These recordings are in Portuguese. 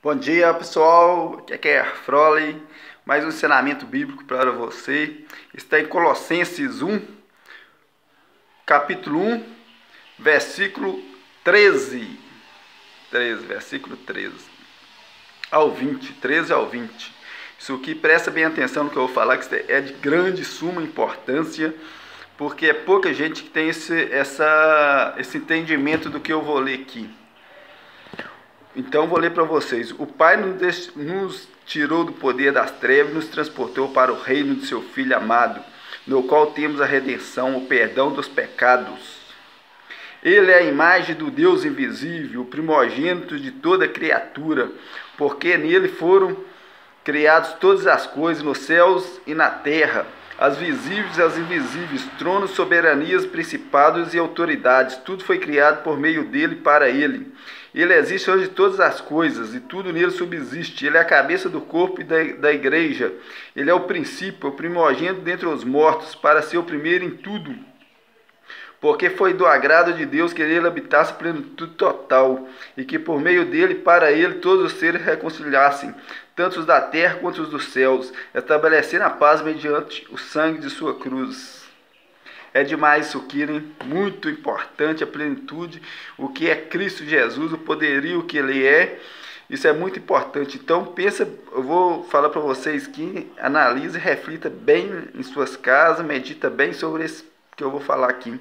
Bom dia, pessoal. Aqui é Frole. Mais um ensinamento bíblico para você. Está em Colossenses 1, capítulo 1, versículo 13. Versículo 13 ao 20. 13 ao 20. Isso aqui, presta bem atenção no que eu vou falar, que é de grande suma importância, porque é pouca gente que tem esse entendimento do que eu vou ler aqui. Então vou ler para vocês. O Pai nos tirou do poder das trevas e nos transportou para o reino de seu Filho amado, no qual temos a redenção, o perdão dos pecados. Ele é a imagem do Deus invisível, o primogênito de toda criatura, porque nele foram criadas todas as coisas nos céus e na terra, as visíveis e as invisíveis, tronos, soberanias, principados e autoridades. Tudo foi criado por meio dele e para ele. Ele existe antes de todas as coisas e tudo nele subsiste. Ele é a cabeça do corpo e da igreja. Ele é o princípio, o primogênito dentre os mortos, para ser o primeiro em tudo. Porque foi do agrado de Deus que ele habitasse plenitude total, e que por meio dele, para ele, todos os seres reconciliassem, tanto os da terra quanto os dos céus, estabelecendo a paz mediante o sangue de sua cruz. É demais isso aqui, né? Muito importante a plenitude, o que é Cristo Jesus, o poderio que ele é. Isso é muito importante. Então pensa, eu vou falar para vocês que analise, reflita bem em suas casas, medita bem sobre esse que eu vou falar aqui.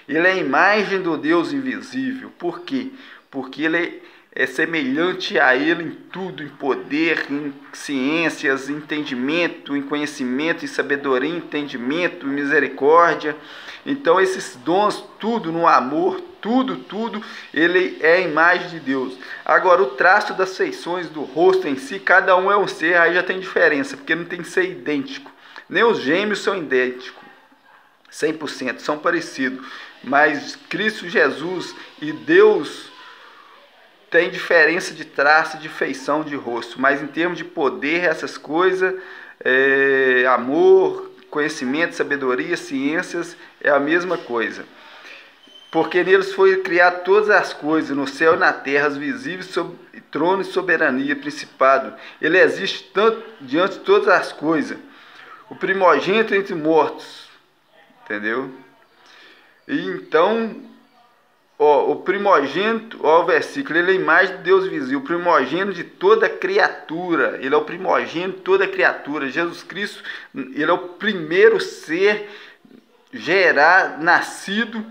Ele é a imagem do Deus invisível. Por quê? Porque ele é semelhante a ele em tudo, em poder, em ciências, em entendimento, em conhecimento, em sabedoria, em entendimento, em misericórdia. Então esses dons, tudo no amor, tudo, ele é a imagem de Deus. Agora o traço das feições do rosto em si, cada um é um ser, aí já tem diferença, porque não tem que ser idêntico. Nem os gêmeos são idênticos. 100% são parecidos, mas Cristo Jesus e Deus tem diferença de traço, de feição de rosto, mas em termos de poder, essas coisas, amor, conhecimento, sabedoria, ciências, é a mesma coisa. Porque neles foi criado todas as coisas, no céu e na terra, as visíveis, trono e soberania, principado. Ele existe tanto diante de todas as coisas, o primogênito entre mortos. Entendeu? E então, o primogênito, o versículo, ele é a imagem de Deus visível, o primogênito de toda criatura. Ele é o primogênito de toda criatura. Jesus Cristo, ele é o primeiro ser nascido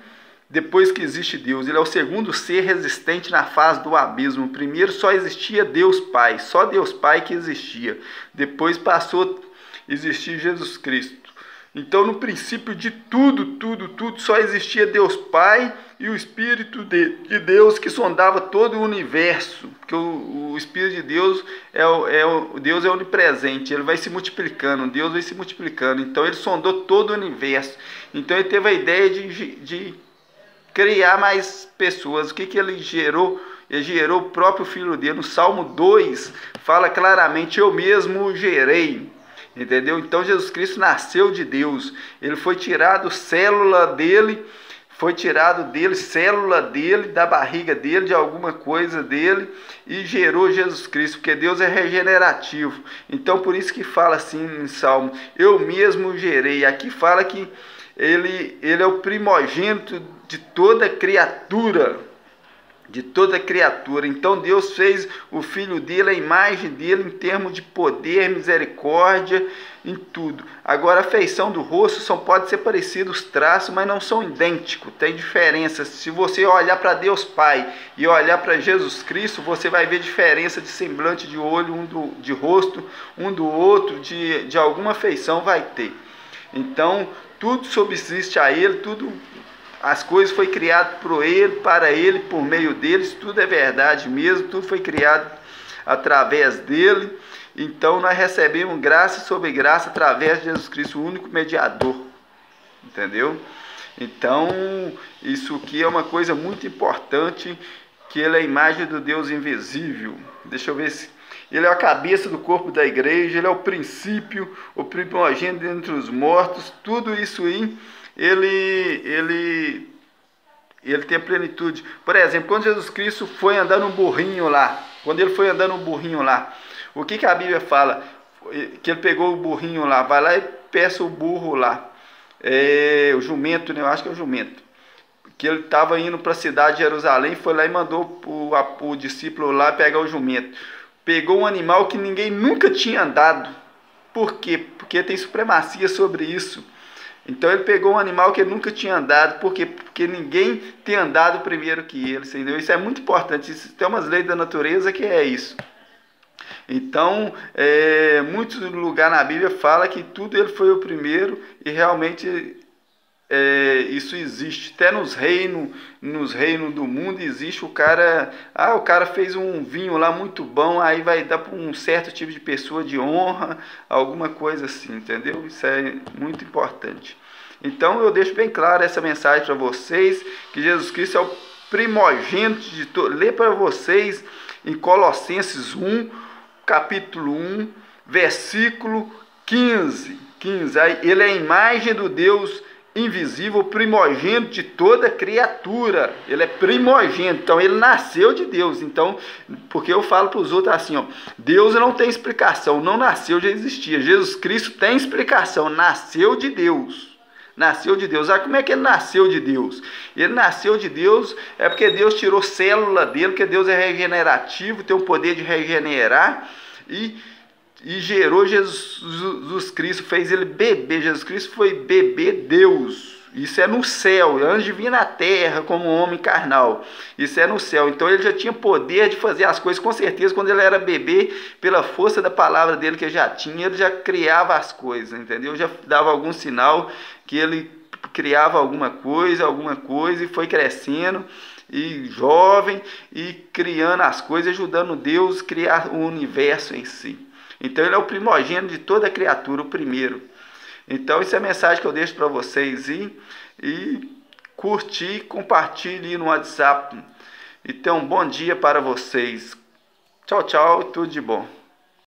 depois que existe Deus. Ele é o segundo ser resistente na face do abismo. Primeiro só existia Deus Pai, só Deus Pai que existia. Depois passou a existir Jesus Cristo. Então, no princípio de tudo, só existia Deus Pai e o Espírito de Deus que sondava todo o universo. Porque o Espírito de Deus Deus é onipresente, ele vai se multiplicando, Deus vai se multiplicando. Então, ele sondou todo o universo. Então, ele teve a ideia de criar mais pessoas. O que ele gerou? Ele gerou o próprio Filho dele. No Salmo 2, fala claramente, eu mesmo gerei. Entendeu? Então Jesus Cristo nasceu de Deus. Ele foi tirado célula dele, da barriga dele, de alguma coisa dele, e gerou Jesus Cristo, porque Deus é regenerativo. Então por isso que fala assim em Salmo, eu mesmo gerei. Aqui fala que ele é o primogênito de toda criatura. Então Deus fez o Filho dele, a imagem dele, em termos de poder, misericórdia, em tudo. Agora a feição do rosto pode ser parecido os traços, mas não são idênticos, tem diferença. Se você olhar para Deus Pai e olhar para Jesus Cristo, você vai ver diferença de semblante, de olho, de rosto, um do outro, de alguma feição vai ter. Então tudo subsiste a ele, tudo. As coisas foi criado por ele, para ele, por meio deles, tudo é verdade mesmo, tudo foi criado através dele. Então nós recebemos graça sobre graça através de Jesus Cristo, o único mediador. Entendeu? Então isso aqui é uma coisa muito importante, que ele é a imagem do Deus invisível. Deixa eu ver se... Ele é a cabeça do corpo da igreja, ele é o princípio, o primogênito entre os mortos, tudo isso aí. Ele tem a plenitude. Por exemplo, quando Jesus Cristo foi andar no burrinho lá, Quando ele foi andando o burrinho lá, o que a Bíblia fala? Que ele pegou o burrinho lá, vai lá e peça o burro lá, o jumento, né? Eu acho que é o jumento, que ele estava indo para a cidade de Jerusalém, foi lá e mandou o discípulo lá pegar o jumento. Pegou um animal que ninguém nunca tinha andado. Por quê? Porque tem supremacia sobre isso. Então ele pegou um animal que ele nunca tinha andado. Por quê? Porque ninguém tem andado primeiro que ele, entendeu? Isso é muito importante. Isso tem umas leis da natureza que é isso. Então, muitos lugares na Bíblia fala que tudo ele foi o primeiro e realmente isso existe. Até nos reinos do mundo existe o cara fez um vinho lá muito bom, aí vai dar para um certo tipo de pessoa de honra, alguma coisa assim, entendeu? Isso é muito importante. Então eu deixo bem claro essa mensagem para vocês, que Jesus Cristo é o primogênito de todos. Lê para vocês em Colossenses 1, capítulo 1, versículo 15. Aí, ele é a imagem do Deus invisível, primogênito de toda criatura. Ele é primogênito, então ele nasceu de Deus. Então, porque eu falo para os outros assim, ó, Deus não tem explicação, não nasceu, já existia. Jesus Cristo tem explicação, nasceu de Deus. Nasceu de Deus. Como é que ele nasceu de Deus? Ele nasceu de Deus porque Deus tirou célula dele, porque Deus é regenerativo, tem o poder de regenerar e gerou Jesus Cristo, fez ele beber. Jesus Cristo foi beber Deus. Isso é no céu, antes de vir na terra como homem carnal. Isso é no céu. Então ele já tinha poder de fazer as coisas, com certeza, quando ele era bebê, pela força da palavra dele que ele já tinha, ele já criava as coisas, entendeu? Já dava algum sinal que ele criava alguma coisa, e foi crescendo, e jovem, e criando as coisas, ajudando Deus a criar o universo em si. Então ele é o primogênito de toda a criatura, o primeiro. Então isso é a mensagem que eu deixo para vocês e curtir, compartilhe no WhatsApp. E tenham um bom dia para vocês. Tchau, tchau, tudo de bom.